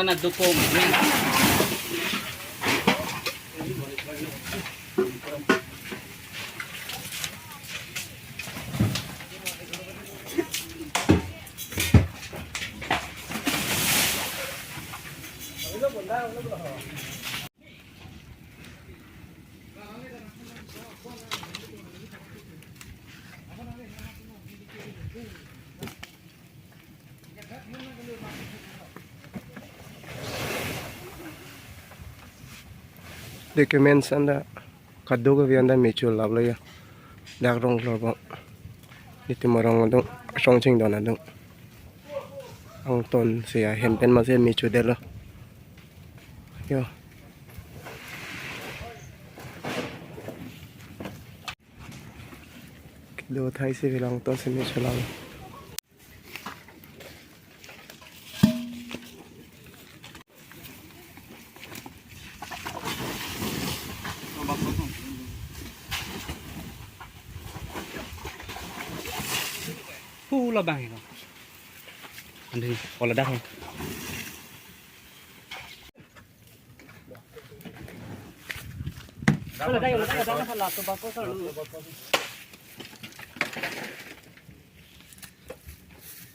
Nagdupong. Documents anda kaduga vi anda mutual lab ya dak Rongklarbong iti morong dong songching dona dong ang ton siya hempen masih mutual delo yo kido thai si bilang ton si mutual lab Pula bang itu. Andi, kalau dah. Kalau dah kalau tu bapa kalau.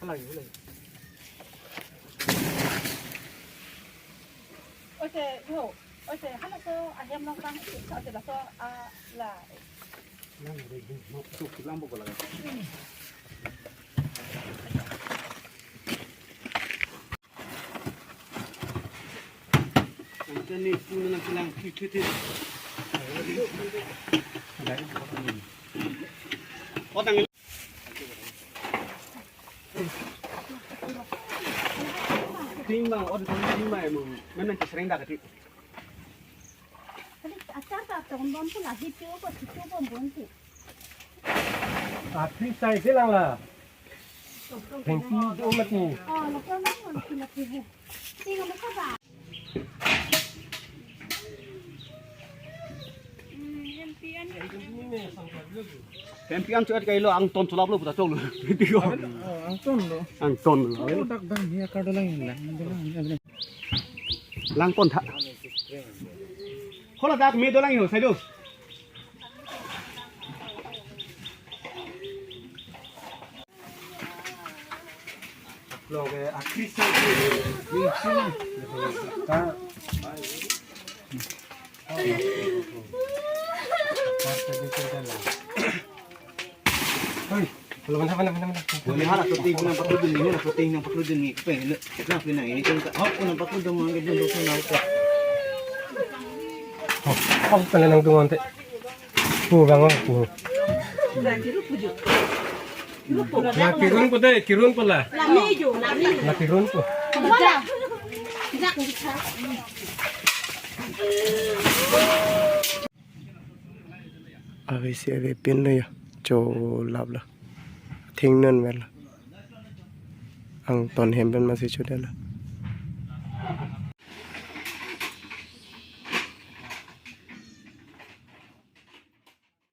Lagi. Oke, yo. Oke, halo so ayam nongkrong itu ada so lah. Cukup lampu kalau. Ini punya nak bilang kita. Orang ini. Timbang, orang timbang emu. Mana sering dah kati. Tadi acar tak tahun pun lah hijau pun buntu. Apri saya hilang lah thank you umat ni Oh, lepas mana nak pilih? Tinggal macam apa? Tempian tu ada kailo angton sulap lo putar colo. Angton lo. dak bang ya kada lang Langkon tak. Kalau dak medo lang yo, saya do. lo ke akris ni sini ka Belum mana. Boleh hala shooting ng pakludon ni, na shooting ng pakludon ni. Kapag na pina ini kan hop ng pakludon mga gidon do sa nauto. Oh, pala nang dumonte. Bango. Nakirun ko deh, kirun pala. Nakirun ko. Wala. Tidak Avisi ave pin ya, cho labla. Thing nan mel. Ang ton hemben masih sudah lah.